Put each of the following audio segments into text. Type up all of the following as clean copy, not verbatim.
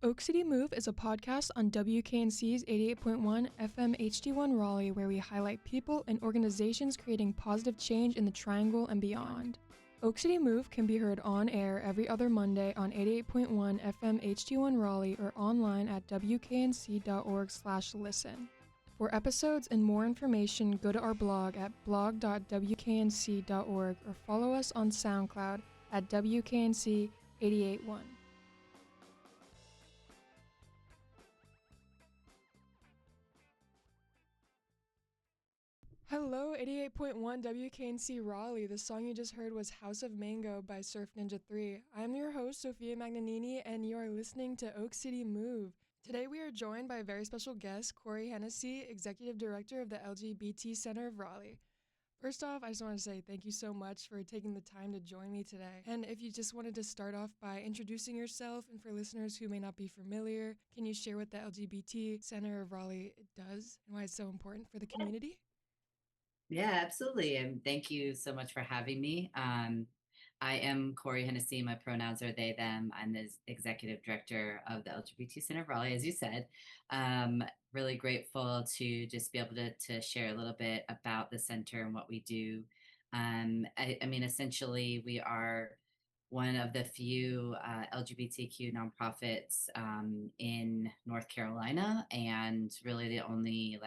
Oak City Move is a podcast on WKNC's 88.1 FM HD1 Raleigh where we highlight people and organizations creating positive change in the Triangle and beyond. Oak City Move can be heard on air every other Monday on 88.1 FM HD1 Raleigh or online at wknc.org/listen. For episodes and more information, go to our blog at blog.wknc.org or follow us on SoundCloud at WKNC 881. Hello, 88.1 WKNC Raleigh. The song you just heard was House of Mango by Surf Ninja 3. I'm your host, Sophia Magnanini, and you are listening to Oak City Move. Today we are joined by a very special guest, Kori Hennessey, Executive Director of the LGBT Center of Raleigh. First off, I just want to say thank you so much for taking the time to join me today. And if you just wanted to start off by introducing yourself, and for listeners who may not be familiar, can you share what the LGBT Center of Raleigh does and why it's so important for the community? Yeah, absolutely. And thank you so much for having me. I am Kori Hennessey. My pronouns are they, them. I'm the executive director of the LGBT Center of Raleigh, as you said. Really grateful to just be able to share a little bit about the center and what we do. I mean, essentially, we are one of the few LGBTQ nonprofits in North Carolina, and really the only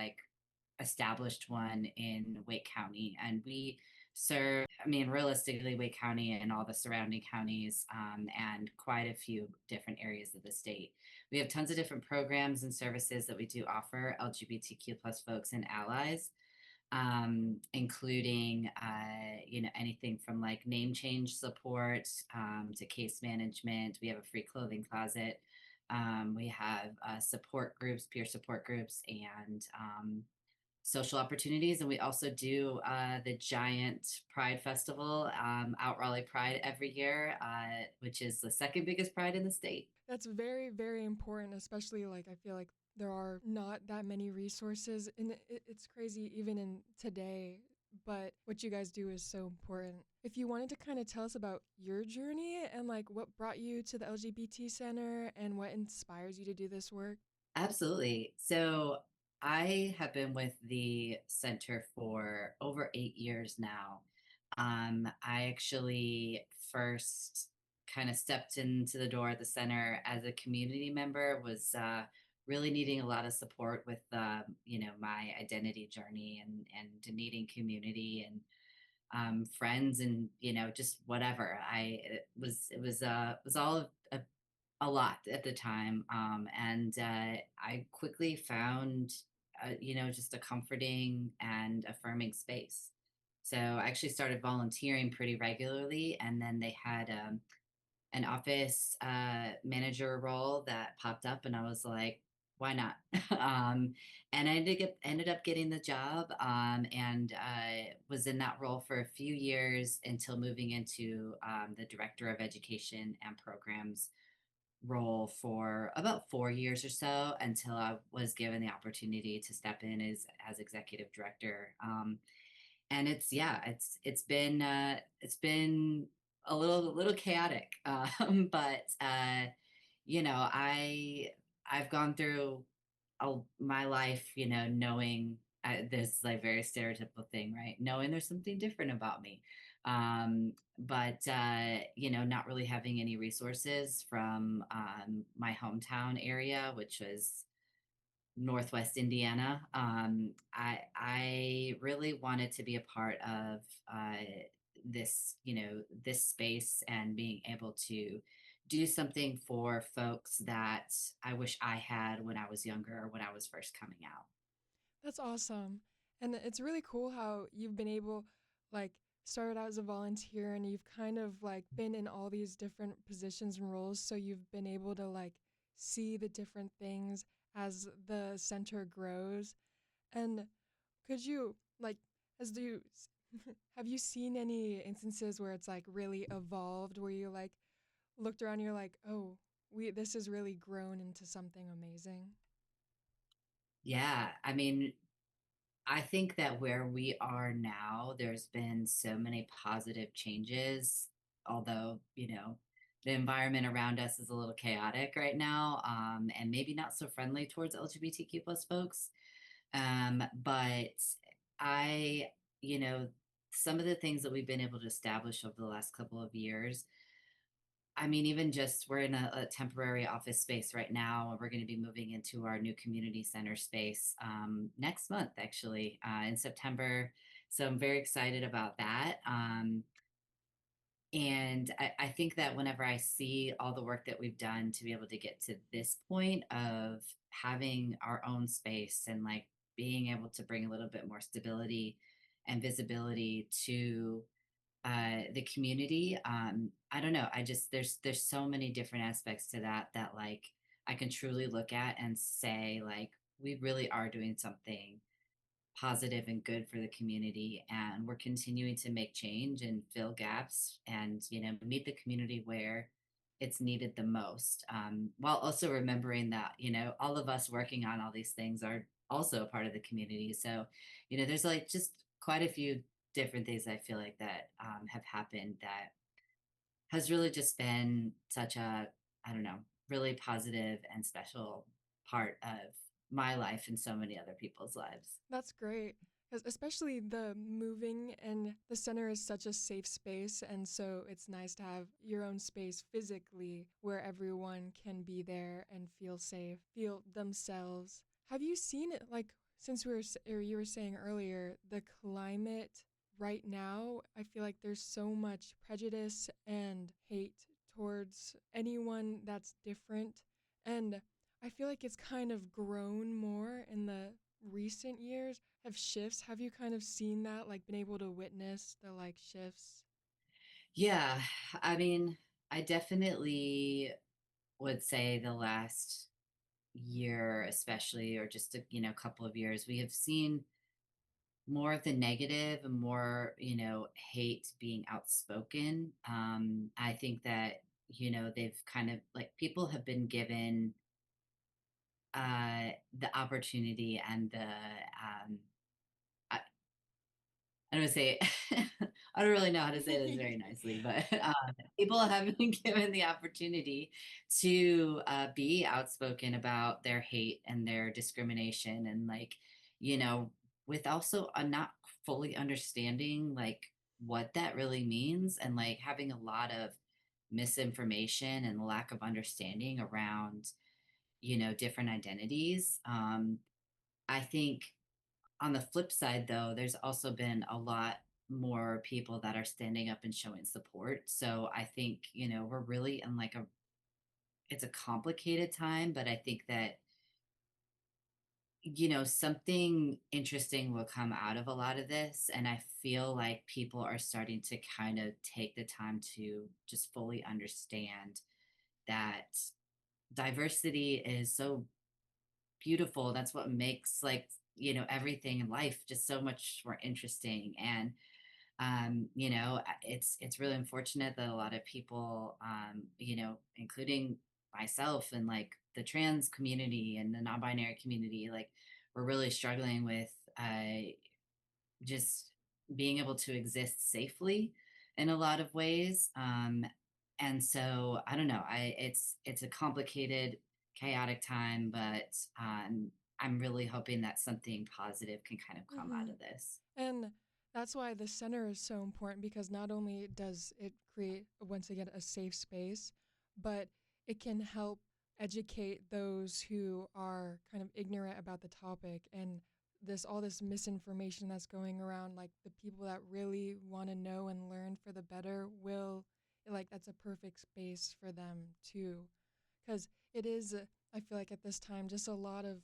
established one in Wake County. And we serve, I mean, realistically, Wake County and all the surrounding counties, and quite a few different areas of the state. We have tons of different programs and services that we do offer LGBTQ plus folks and allies, including, anything from like name change support to case management. We have a free clothing closet. We have support groups, peer support groups, and social opportunities. And we also do the giant Pride Festival, Out Raleigh Pride every year, which is the second biggest pride in the state. That's very, very important, especially I feel like there are not that many resources and it's crazy even in today, but what you guys do is so important. If you wanted to kind of tell us about your journey and what brought you to the LGBT Center and what inspires you to do this work. Absolutely. So I have been with the center for over 8 years now. I actually first kind of stepped into the door at the center as a community member, was really needing a lot of support with, my identity journey and needing community and friends and, just whatever. It was all a lot at the time. And I quickly found, just a comforting and affirming space. So I actually started volunteering pretty regularly. And then they had an office manager role that popped up, and I was like, why not? And I ended up getting the job, and was in that role for a few years until moving into the director of education and programs role for about 4 years or so until I was given the opportunity to step in as executive director. And it's been a little chaotic, but I've gone through my life, knowing this very stereotypical thing, right? Knowing there's something different about me. But not really having any resources from my hometown area, which was Northwest Indiana. I really wanted to be a part of this space and being able to do something for folks that I wish I had when I was younger or when I was first coming out. That's awesome. And it's really cool how you've been able, like, started out as a volunteer and you've kind of been in all these different positions and roles. So you've been able to see the different things as the center grows. And could you, as do you, have you seen any instances where it's really evolved, where you looked around and you're like, oh, this has really grown into something amazing? Yeah, I mean, I think that where we are now, there's been so many positive changes, although, the environment around us is a little chaotic right now, and maybe not so friendly towards LGBTQ plus folks. But I, you know, some of the things that we've been able to establish over the last couple of years, I mean, even just we're in a temporary office space right now, and we're going to be moving into our new community center space next month, actually, in September. So I'm very excited about that. And I think that whenever I see all the work that we've done to be able to get to this point of having our own space and like being able to bring a little bit more stability and visibility to the community, I don't know. I just there's so many different aspects to that that like I can truly look at and say like we really are doing something positive and good for the community, and we're continuing to make change and fill gaps and meet the community where it's needed the most, while also remembering that all of us working on all these things are also a part of the community. So there's like just quite a few different things I feel like that have happened that has really just been such a, I don't know, really positive and special part of my life and so many other people's lives. That's great. Because especially the moving and the center is such a safe space. And so it's nice to have your own space physically where everyone can be there and feel safe, feel themselves. Have you seen it? Like, since or you were saying earlier, the climate right now, I feel like there's so much prejudice and hate towards anyone that's different. And I feel like it's kind of grown more in the recent years. Have shifts, have you kind of seen that, like been able to witness the like shifts? Yeah, I mean, I definitely would say the last year, especially, or just a couple of years, we have seen more of the negative and more, hate being outspoken. I think that, they've kind of like people have been given the opportunity and the I don't say I don't really know how to say this very nicely, but people have been given the opportunity to be outspoken about their hate and their discrimination, and like, you know, with also a not fully understanding like what that really means, and like having a lot of misinformation and lack of understanding around, different identities. I think on the flip side, though, there's also been a lot more people that are standing up and showing support. So I think, we're really in like it's a complicated time, but I think that, something interesting will come out of a lot of this. And I feel like people are starting to kind of take the time to just fully understand that diversity is so beautiful. That's what makes like, everything in life just so much more interesting. And it's really unfortunate that a lot of people, including myself and like the trans community and the non-binary community, like we're really struggling with just being able to exist safely in a lot of ways. And so I don't know, it's a complicated, chaotic time, but I'm really hoping that something positive can kind of come out Mm-hmm. of this. And that's why the center is so important because not only does it create, once again, a safe space, but it can help educate those who are kind of ignorant about the topic and all this misinformation that's going around. Like the people that really want to know and learn for the better will, like, that's a perfect space for them too. Because it is, I feel like at this time, just a lot of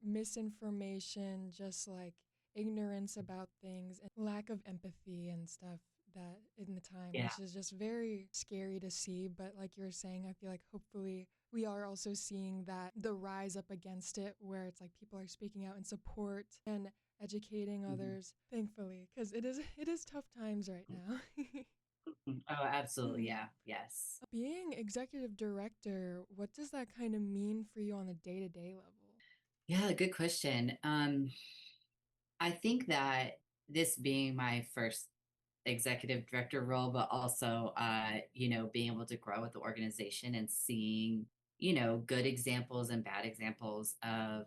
misinformation, just like ignorance about things and lack of empathy and stuff that in the time, Yeah. which is just very scary to see. But like you were saying, I feel like hopefully we are also seeing that the rise up against it where it's like people are speaking out in support and educating Mhm. others, thankfully, because it is tough times right now. Mhm. Oh, absolutely. Mhm. Yeah. Yes. Being executive director, what does that kind of mean for you on a day-to-day level? Yeah, good question. I think that this being my first executive director role, but also, being able to grow with the organization and seeing, good examples and bad examples of,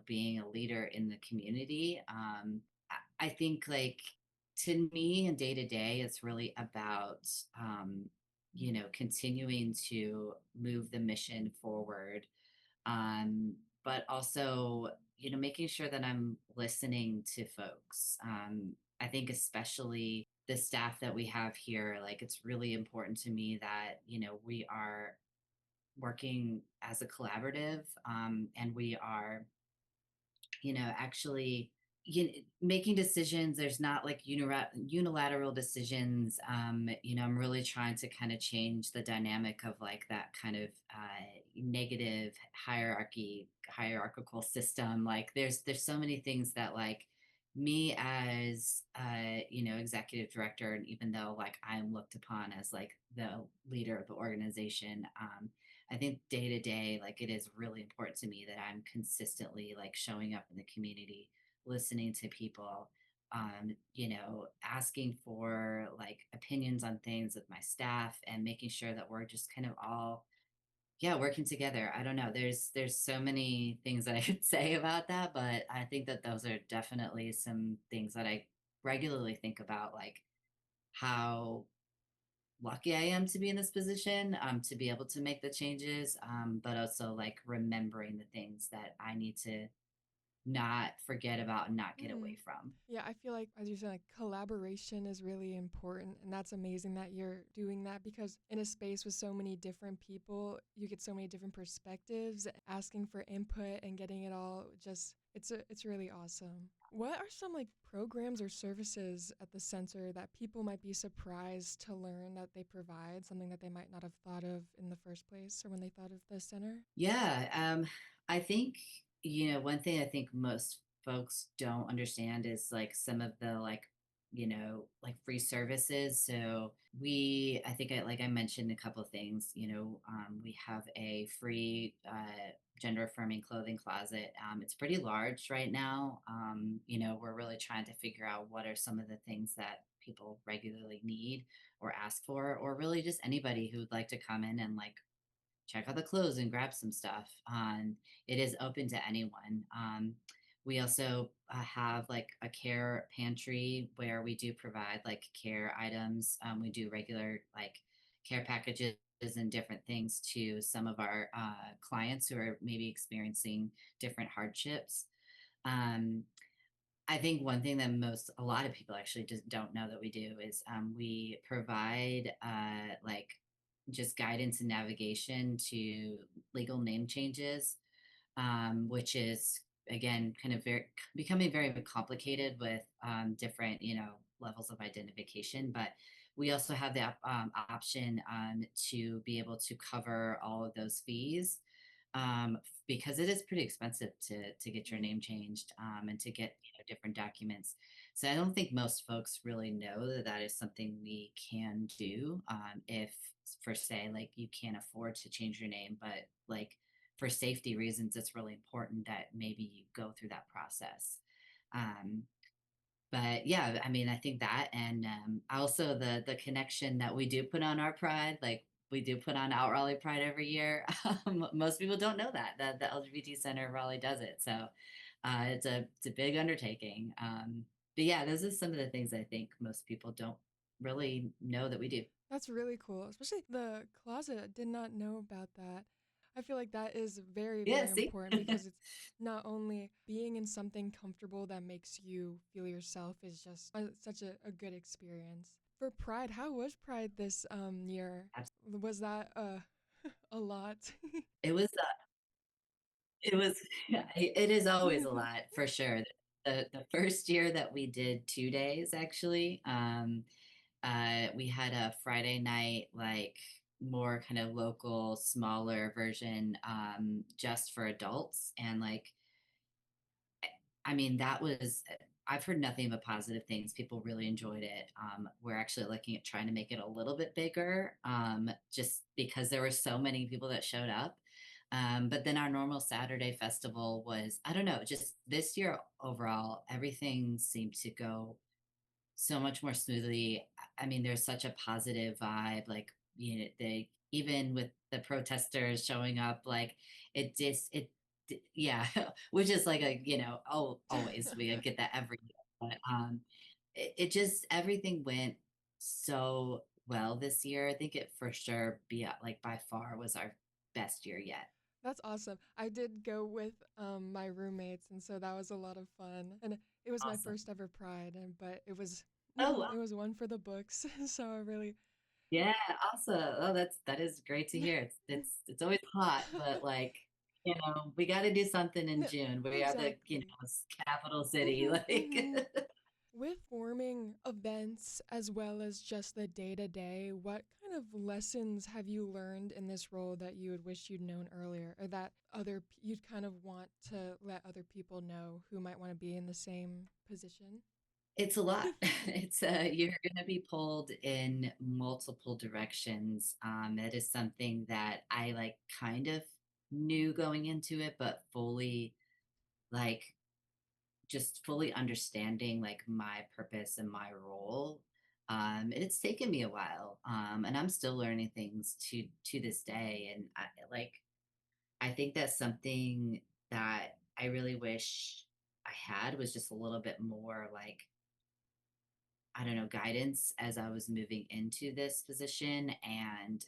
being a leader in the community. I think like to me and day to day, it's really about, continuing to move the mission forward, but also, making sure that I'm listening to folks. I think especially the staff that we have here, like it's really important to me that, we are working as a collaborative, and we are, actually making decisions. There's not like unilateral decisions. I'm really trying to kind of change the dynamic of like that kind of negative hierarchical system. Like there's so many things that like me as executive director, and even though like I'm looked upon as like the leader of the organization, I think day to day, like it is really important to me that I'm consistently like showing up in the community, listening to people, asking for like opinions on things with my staff and making sure that we're just kind of all, yeah, working together. I don't know. There's so many things that I could say about that, but I think that those are definitely some things that I regularly think about, like how lucky I am to be in this position, to be able to make the changes, but also like remembering the things that I need to not forget about and not get Mm. away from. Yeah, I feel like, as you said, like collaboration is really important. And that's amazing that you're doing that because in a space with so many different people, you get so many different perspectives, asking for input and getting it all just, it's really awesome. What are some like programs or services at the center that people might be surprised to learn that they provide, something that they might not have thought of in the first place or when they thought of the center? Yeah, I think, one thing I think most folks don't understand is like some of the like, like free services. So I think like I mentioned a couple of things, we have a free gender affirming clothing closet. It's pretty large right now. We're really trying to figure out what are some of the things that people regularly need or ask for, or really just anybody who'd like to come in and like check out the clothes and grab some stuff. It is open to anyone. We also have like a care pantry where we do provide like care items. We do regular like care packages and different things to some of our clients who are maybe experiencing different hardships. Um, I think one thing that a lot of people actually just don't know that we do is we provide like just guidance and navigation to legal name changes, which is again kind of becoming very complicated with different levels of identification. But we also have the option to be able to cover all of those fees, um, because it is pretty expensive to get your Mm. name changed, and to get different documents. So I don't think most folks really know that that is something we can do, if for say like you can't afford to change your name, but like for safety reasons, it's really important that maybe you go through that process. Um, but yeah, I mean, I think that, and also the connection that we do put on our Pride, like we do put on Out Raleigh Pride every year. Most people don't know that the LGBT Center of Raleigh does it. So it's a big undertaking. But yeah, those are some of the things I think most people don't really know that we do. That's really cool, especially the closet. I did not know about that. I feel like that is very, Yeah, very see. important because it's not only being in something comfortable that makes you feel yourself is just such a good experience. For Pride, how was Pride this year? Was that a lot? It was It was yeah, it is always a lot for sure. The first year that we did 2 days actually, we had a Friday night, like, more kind of local, smaller version, just for adults, and, like, I mean, that was I've heard nothing but positive things. People really enjoyed it. We're actually looking at trying to make it a little bit bigger, just because there were so many people that showed up. But then our normal Saturday festival was, I don't know, just this year overall, everything seemed to go so much more smoothly. I mean, there's such a positive vibe. Like, they even with the protesters showing up, like yeah, which is like oh, always we get that every year. But it just everything went so well this year. I think it for sure be like by far was our best year yet. That's awesome. I did go with my roommates, and so that was a lot of fun. And it was my Awesome. first ever Pride, and but it was Oh, it was one for the books. So I really yeah, awesome. Oh, that is great to hear. It's always hot, but like, we got to do something in no, June. We are the, exactly. capital city. Hmm, Like, hmm. With forming events as well as just the day to day, what kind of lessons have you learned in this role that you would wish you'd known earlier, or that you'd kind of want to let other people know who might want to be in the same position? it's a lot. It's you're going to be pulled in multiple directions. It is something that I like kind of knew going into it, but fully like just fully understanding like my purpose and my role. It's taken me a while, and I'm still learning things to this day. And I think that's something that I really wish I had was just a little bit more like I don't know guidance as I was moving into this position, and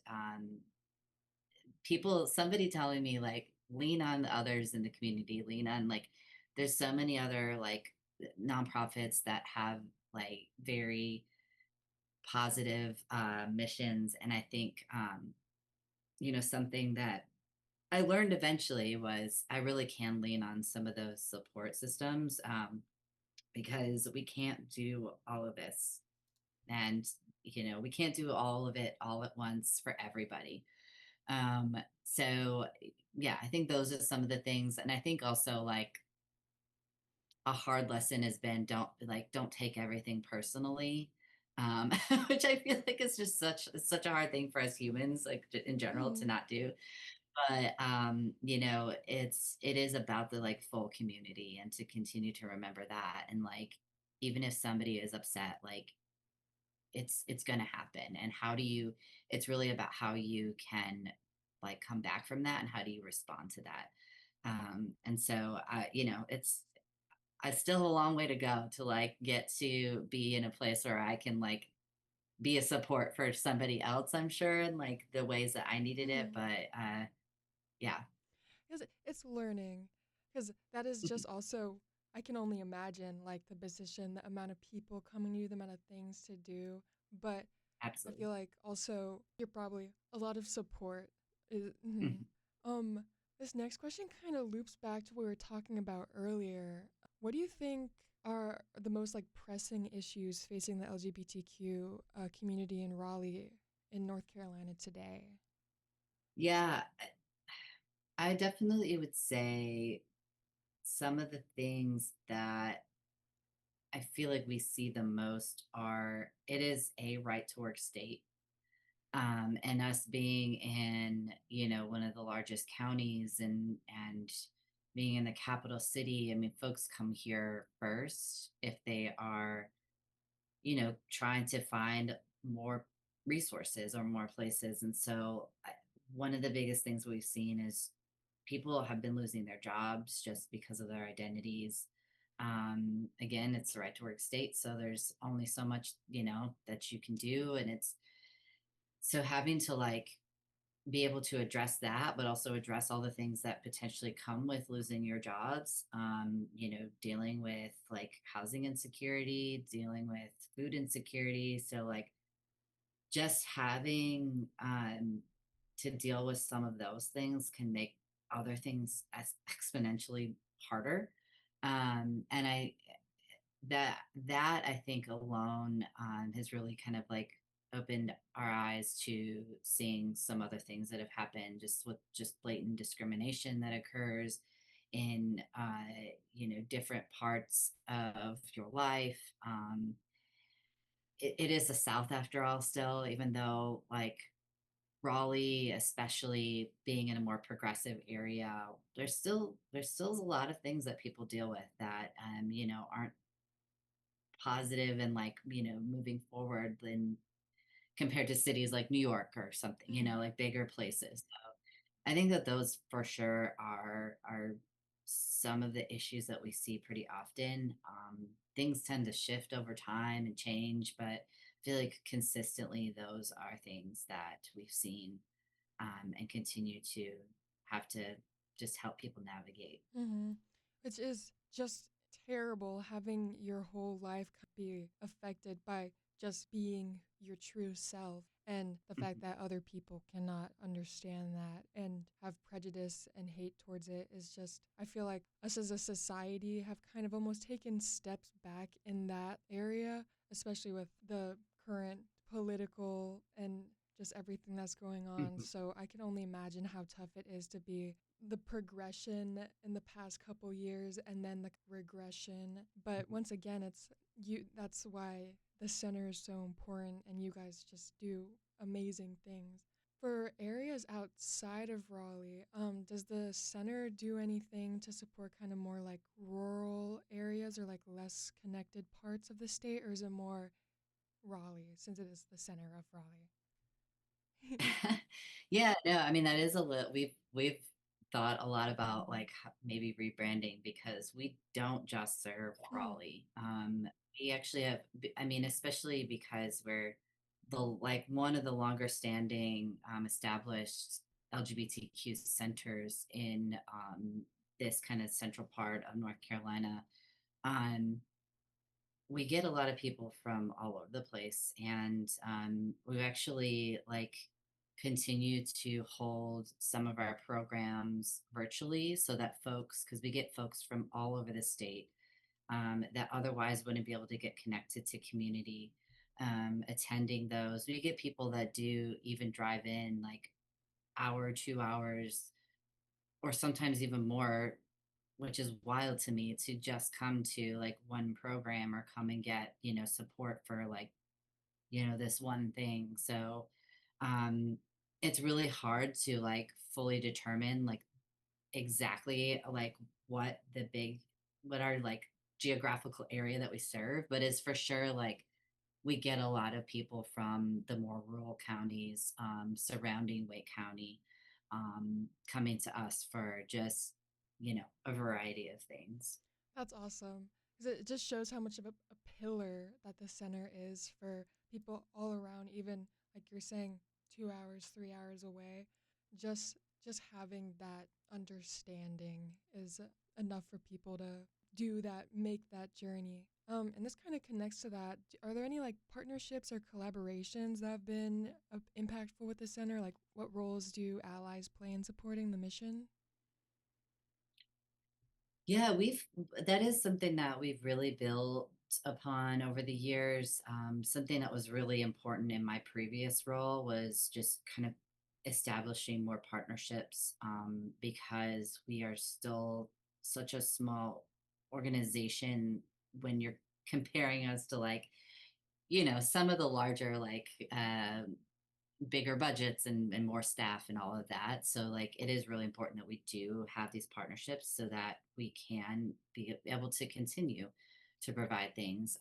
somebody telling me like lean on others in the community, lean on like there's so many other like nonprofits that have like very positive missions. And I think something that I learned eventually was I really can lean on some of those support systems, because we can't do all of this, and we can't do all of it all at once for everybody. So yeah, I think those are some of the things. And I think also like a hard lesson has been don't take everything personally. Um, which I feel like is just such a hard thing for us humans, like in general, to Hmm. not do. But it is about the like full community, and to continue to remember that. And like even if somebody is upset, like it's going to happen. And how do you it's really about how you can like come back from that, and how do you respond to that. And so I still have a long way to go to like get to be in a place where I can like be a support for somebody else, I'm sure, in like the ways that I needed it. Hmm. But yeah. Because it's learning, because that is just also, I can only imagine like the position, the amount of people coming to you, the amount of things to do. But I Absolutely. feel like also you're probably a lot of support. Is, Mhm. Um, this next question kind of loops back to what we were talking about earlier. What do you think are the most like pressing issues facing the LGBTQ community in Raleigh, in North Carolina today? Yeah, I definitely would say some of the things that I feel like we see the most are it is a right to work state. And us being in, one of the largest counties, and being in the capital city, I mean, folks come here first if they are, trying to find more resources or more places. And so one of the biggest things we've seen is people have been losing their jobs just because of their identities. Again, it's the right to work state, so there's only so much, that you can do. And it's so having to like be able to address that, but also address all the things that potentially come with losing your jobs. Dealing with like housing insecurity, dealing with food insecurity. So like just having to deal with some of those things can make other things exponentially harder. And that I think alone has really kind of like opened our eyes to seeing some other things that have happened, just with just blatant discrimination that occurs in different parts of your life. It is the South after all, still, even though like Raleigh, especially being in a more progressive area, there's still a lot of things that people deal with that aren't positive and like, moving forward than compared to cities like New York or something, Mm. like bigger places. So I think that those for sure are some of the issues that we see pretty often. Things tend to shift over time and change, but I feel like consistently those are things that we've seen, and continue to have to just help people navigate. Mm-hmm. Which is just terrible having your whole life be affected by just being your true self, and the fact Mhm. that other people cannot understand that and have prejudice and hate towards it is just, I feel like us as a society have kind of almost taken steps back in that area, especially with the current political and just everything that's going on. Mhm. So I can only imagine how tough it is to be the progression in the past couple years and then the regression. But Mhm. once again, it's you, that's why the center is so important, and you guys just do amazing things. For areas outside of Raleigh, does the center do anything to support kind of more like rural areas or like less connected parts of the state, or is it more Raleigh since it is the center of Raleigh? Yeah, no, I mean that is a little we've thought a lot about like maybe rebranding because we don't just serve Mm, Raleigh. We actually have, I mean, especially because we're the like one of the longer standing established LGBTQ centers in this kind of central part of North Carolina. Um, we get a lot of people from all over the place, and we've actually like continue to hold some of our programs virtually so that folks, because we get folks from all over the state, that otherwise wouldn't be able to get connected to community, attending those. We get people that do even drive in like hour 2 hours or sometimes even more, which is wild to me, to just come to like one program or come and get, support for like, this one thing. So um it's really hard to like fully determine like exactly like what the big what our like geographical area that we serve, but it's for sure like we get a lot of people from the more rural counties, surrounding Wake County, coming to us for just, a variety of things. that's awesome. 'Cause it just shows how much of a pillar that the center is for people all around, even like you're saying, 2 hours, 3 hours away. Just just having that understanding is enough for people to do that, make that journey. And this kind of connects to that. Are there any like partnerships or collaborations that have been impactful with the center? Like, what roles do allies play in supporting the mission? Yeah, that is something that we've really built upon over the years. Something that was really important in my previous role was just kind of establishing more partnerships, because we are still such a small organization when you're comparing us to like, some of the larger like bigger budgets and more staff and all of that. So like it is really important that we do have these partnerships so that we can be able to continue to provide things.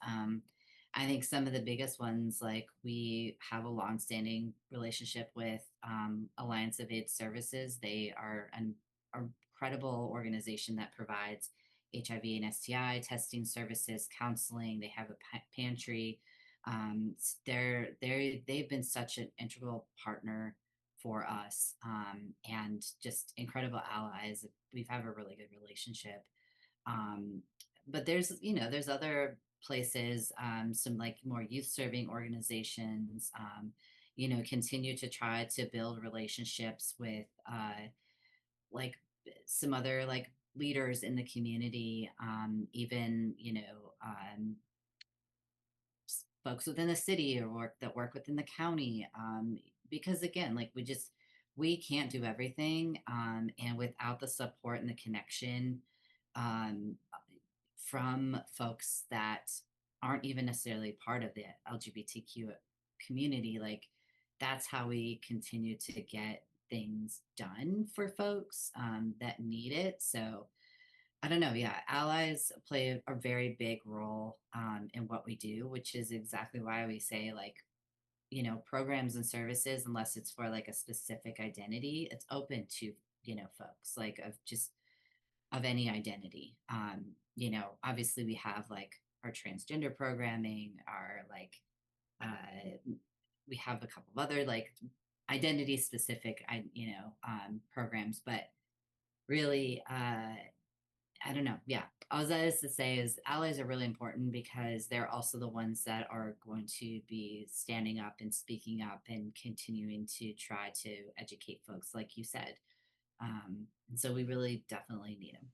I think some of the biggest ones, like we have a longstanding relationship with Alliance of AIDS Services. They are an incredible organization that provides HIV and STI testing services, counseling. They have a pantry. They've been such an integral partner for us, and just incredible allies. We've have a really good relationship. um, but there's other places, some like more youth serving organizations, continue to try to build relationships with like some other like leaders in the community, even folks within the city or work within the county, because again like we can't do everything, and without the support and the connection, um, from folks that aren't even necessarily part of the LGBTQ community, like that's how we continue to get things done for folks that need it. So I don't know. Yeah, allies play a very big role in what we do, which is exactly why we say like, programs and services, unless it's for like a specific identity, it's open to, folks like of any identity. Obviously we have like our transgender programming, our like, we have a couple of other like identity specific, programs, but really, I don't know. Yeah. All that is to say is allies are really important because they're also the ones that are going to be standing up and speaking up and continuing to try to educate folks, like you said. And so we really definitely need them.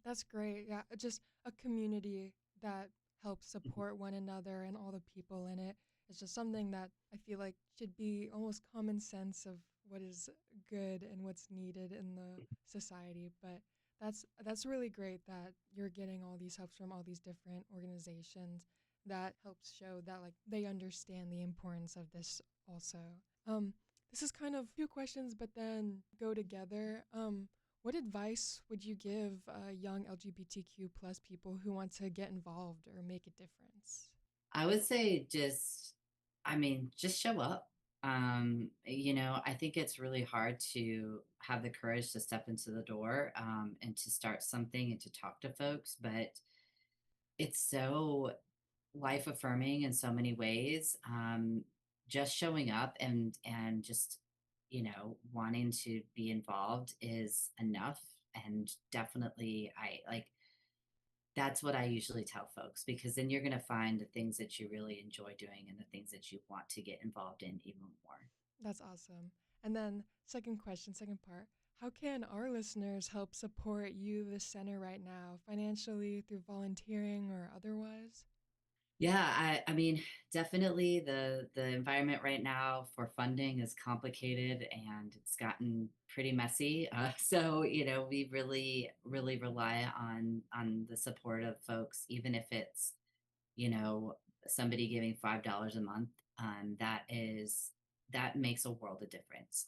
That's great. Yeah, just a community that helps support one another and all the people in it. It's just something that I feel like should be almost common sense of what is good and what's needed in the society. But that's really great that you're getting all these helps from all these different organizations. That helps show that like they understand the importance of this also. Um, this is kind of two questions, but then go together. What advice would you give young LGBTQ plus people who want to get involved or make a difference? I would say just show up. I think it's really hard to have the courage to step into the door and to start something and to talk to folks, but it's so life affirming in so many ways. Just showing up and just wanting to be involved is enough. And definitely, I like that's what I usually tell folks because then you're going to find the things that you really enjoy doing and the things that you want to get involved in even more. That's awesome. And then, second question, second part. How can our listeners help support you, the center, right now, financially, through volunteering or otherwise? Yeah, I mean, definitely the environment right now for funding is complicated and it's gotten pretty messy. So we really rely on the support of folks, even if it's you know somebody giving $5 a month. That makes a world of difference,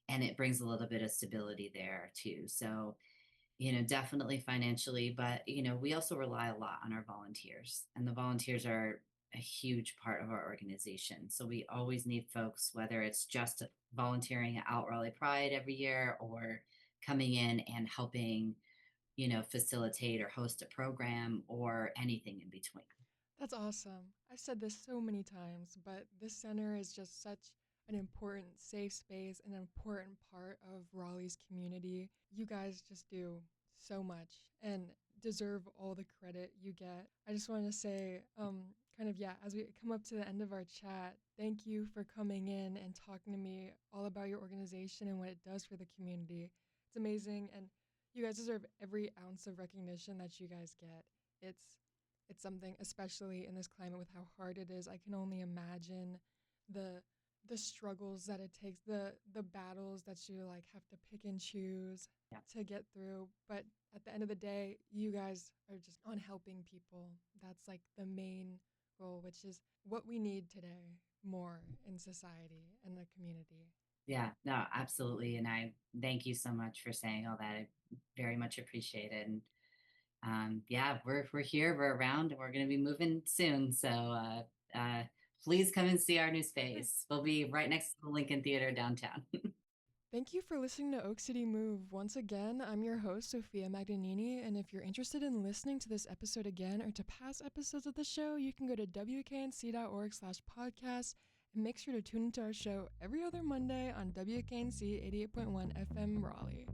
and it brings a little bit of stability there too. So definitely financially, but we also rely a lot on our volunteers, and the volunteers are a huge part of our organization. So we always need folks, whether it's just volunteering at Out Raleigh Pride every year or coming in and helping, facilitate or host a program or anything in between. That's awesome. I've said this so many times, but this center is just such an important safe space, an important part of Raleigh's community. You guys just do so much and deserve all the credit you get. I just want to say, yeah, as we come up to the end of our chat, thank you for coming in and talking to me all about your organization and what it does for the community. It's amazing, and you guys deserve every ounce of recognition that you guys get. It's something, especially in this climate with how hard it is. I can only imagine the the struggles that it takes, the battles that you like have to pick and choose Yeah. to get through. But at the end of the day, you guys are just on helping people. That's like the main goal, which is what we need today more in society and the community. Yeah, no, absolutely. And I thank you so much for saying all that. I very much appreciate it. And yeah, we're here, we're around, and we're going to be moving soon. So please come and see our new space. We'll be right next to the Lincoln Theater downtown. Thank you for listening to Oak City Move. Once again, I'm your host, Sophia Magdanini, and if you're interested in listening to this episode again or to past episodes of the show, you can go to wknc.org/podcast and make sure to tune into our show every other Monday on WKNC 88.1 FM Raleigh.